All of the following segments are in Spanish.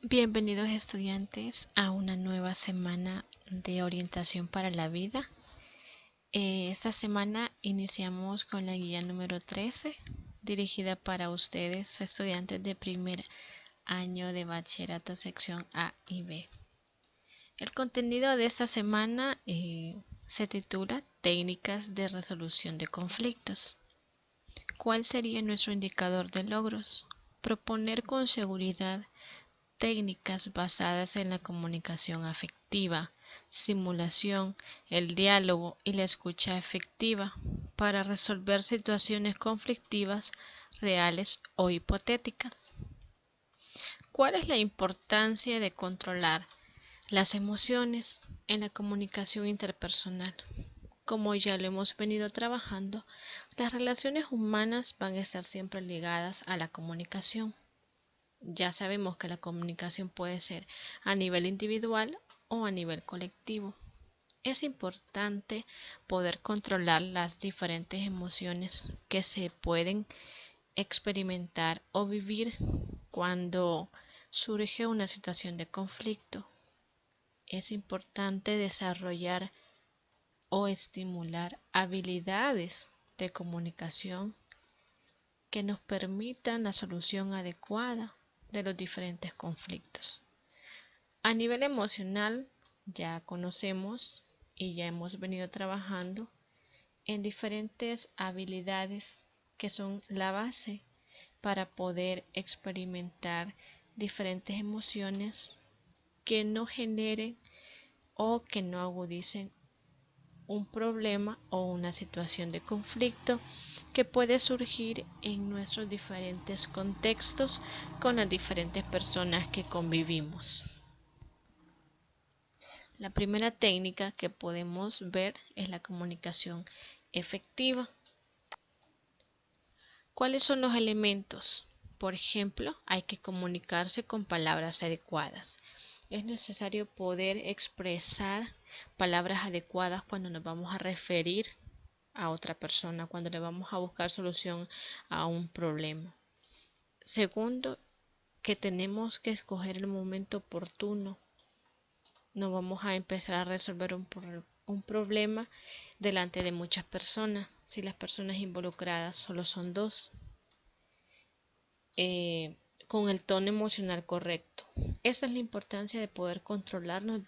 Bienvenidos estudiantes a una nueva semana de orientación para la vida. Esta semana iniciamos con la guía número 13, dirigida para ustedes, estudiantes de primer año de bachillerato sección A y B. El contenido de esta semana se titula Técnicas de resolución de conflictos. ¿Cuál sería nuestro indicador de logros? Proponer con seguridad técnicas basadas en la comunicación afectiva, simulación, el diálogo y la escucha efectiva para resolver situaciones conflictivas reales o hipotéticas. ¿Cuál es la importancia de controlar las emociones en la comunicación interpersonal? Como ya lo hemos venido trabajando, las relaciones humanas van a estar siempre ligadas a la comunicación. Ya sabemos que la comunicación puede ser a nivel individual o a nivel colectivo. Es importante poder controlar las diferentes emociones que se pueden experimentar o vivir cuando surge una situación de conflicto. Es importante desarrollar o estimular habilidades de comunicación que nos permitan la solución adecuada de los diferentes conflictos. A nivel emocional, ya conocemos y ya hemos venido trabajando en diferentes habilidades que son la base para poder experimentar diferentes emociones que no generen o que no agudicen un problema o una situación de conflicto que puede surgir en nuestros diferentes contextos con las diferentes personas que convivimos. La primera técnica que podemos ver es la comunicación efectiva. ¿Cuáles son los elementos? Por ejemplo, hay que comunicarse con palabras adecuadas. Es necesario poder expresar palabras adecuadas cuando nos vamos a referir a otra persona, cuando le vamos a buscar solución a un problema. Segundo, que tenemos que escoger el momento oportuno. No vamos a empezar a resolver un problema delante de muchas personas si las personas involucradas solo son dos. Con el tono emocional correcto. Esa es la importancia de poder controlarnos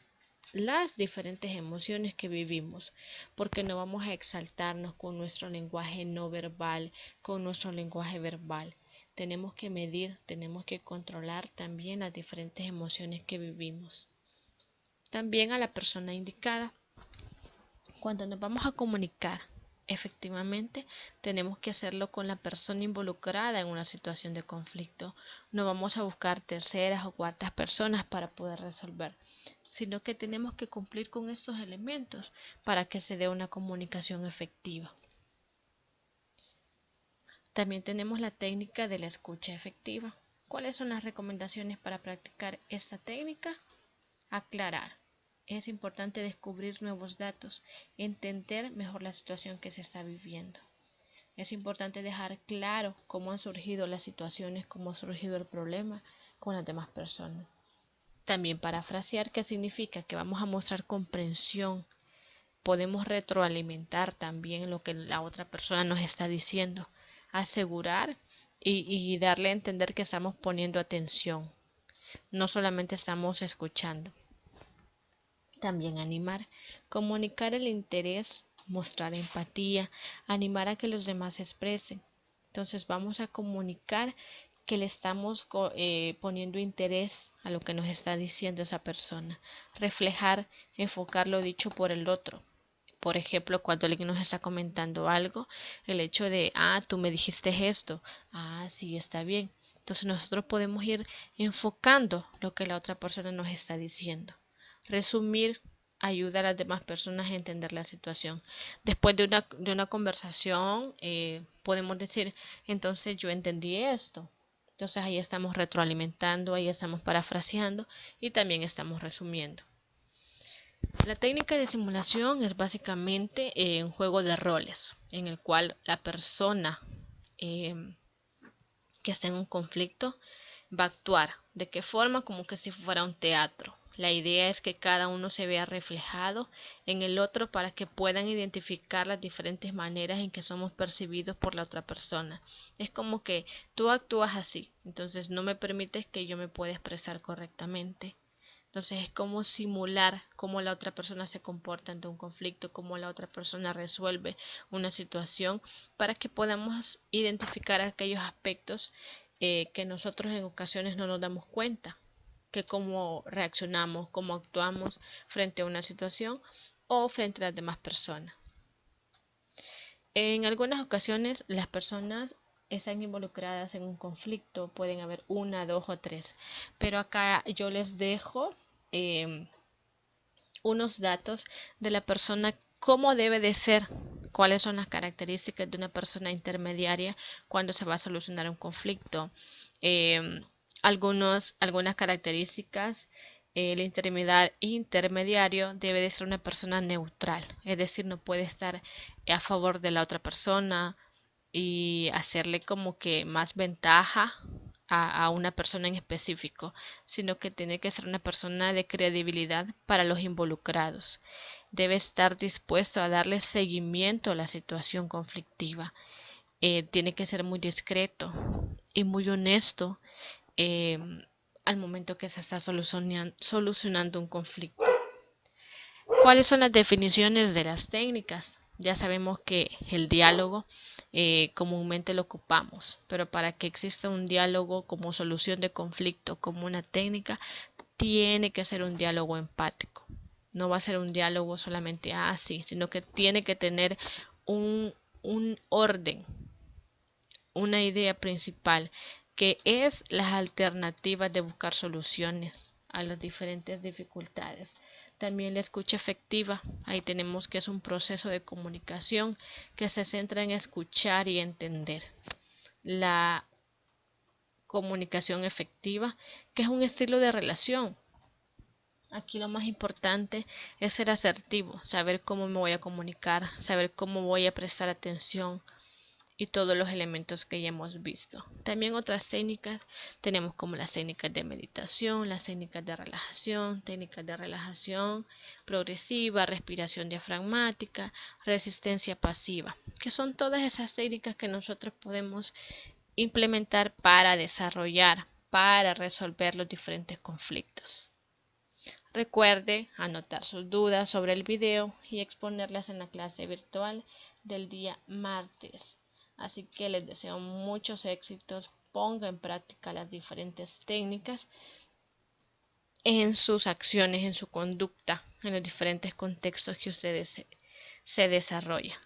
las diferentes emociones que vivimos, porque no vamos a exaltarnos con nuestro lenguaje no verbal, con nuestro lenguaje verbal. Tenemos que medir, tenemos que controlar también las diferentes emociones que vivimos. También a la persona indicada. Cuando nos vamos a comunicar efectivamente, tenemos que hacerlo con la persona involucrada en una situación de conflicto. No vamos a buscar terceras o cuartas personas para poder resolver, sino que tenemos que cumplir con estos elementos para que se dé una comunicación efectiva. También tenemos la técnica de la escucha efectiva. ¿Cuáles son las recomendaciones para practicar esta técnica? Aclarar. Es importante descubrir nuevos datos, entender mejor la situación que se está viviendo. Es importante dejar claro cómo han surgido las situaciones, cómo ha surgido el problema con las demás personas. También parafrasear, que significa que vamos a mostrar comprensión. Podemos retroalimentar también lo que la otra persona nos está diciendo. Asegurar y darle a entender que estamos poniendo atención. No solamente estamos escuchando. También animar, comunicar el interés, mostrar empatía, animar a que los demás se expresen. Entonces vamos a comunicar que le estamos poniendo interés a lo que nos está diciendo esa persona. Reflejar, enfocar lo dicho por el otro. Por ejemplo, cuando alguien nos está comentando algo, el hecho de, tú me dijiste esto, sí, está bien. Entonces nosotros podemos ir enfocando lo que la otra persona nos está diciendo. Resumir ayuda a las demás personas a entender la situación. Después de una conversación, podemos decir, entonces yo entendí esto. Entonces ahí estamos retroalimentando, ahí estamos parafraseando y también estamos resumiendo. La técnica de simulación es básicamente un juego de roles en el cual la persona que está en un conflicto va a actuar ¿De qué forma? Como que si fuera un teatro. La idea es que cada uno se vea reflejado en el otro para que puedan identificar las diferentes maneras en que somos percibidos por la otra persona. Es como que tú actúas así, entonces no me permites que yo me pueda expresar correctamente. Entonces es como simular cómo la otra persona se comporta ante un conflicto, cómo la otra persona resuelve una situación, para que podamos identificar aquellos aspectos que nosotros en ocasiones no nos damos cuenta, que cómo reaccionamos, cómo actuamos frente a una situación o frente a las demás personas. En algunas ocasiones las personas están involucradas en un conflicto, pueden haber una, dos o tres, pero acá yo les dejo unos datos de la persona, cómo debe de ser, cuáles son las características de una persona intermediaria cuando se va a solucionar un conflicto. Eh, algunas características. El intermediario debe de ser una persona neutral, es decir, no puede estar a favor de la otra persona y hacerle como que más ventaja a una persona en específico, sino que tiene que ser una persona de credibilidad para los involucrados. Debe estar dispuesto a darle seguimiento a la situación conflictiva. Tiene que ser muy discreto y muy honesto eh, al momento que se está solucionando un conflicto. ¿Cuáles son las definiciones de las técnicas? Ya sabemos que el diálogo comúnmente lo ocupamos, pero para que exista un diálogo como solución de conflicto, como una técnica, tiene que ser un diálogo empático. No va a ser un diálogo solamente así, sino que tiene que tener un orden, una idea principal, que es las alternativas de buscar soluciones a las diferentes dificultades. También la escucha efectiva, ahí tenemos que es un proceso de comunicación que se centra en escuchar y entender. La comunicación efectiva, que es un estilo de relación. Aquí lo más importante es ser asertivo, saber cómo me voy a comunicar, saber cómo voy a prestar atención, y todos los elementos que ya hemos visto. También otras técnicas tenemos como las técnicas de meditación, las técnicas de relajación progresiva, respiración diafragmática, resistencia pasiva, que son todas esas técnicas que nosotros podemos implementar para desarrollar, para resolver los diferentes conflictos. Recuerde anotar sus dudas sobre el video y exponerlas en la clase virtual del día martes. Así que les deseo muchos éxitos. Ponga en práctica las diferentes técnicas en sus acciones, en su conducta, en los diferentes contextos que ustedes se desarrollan.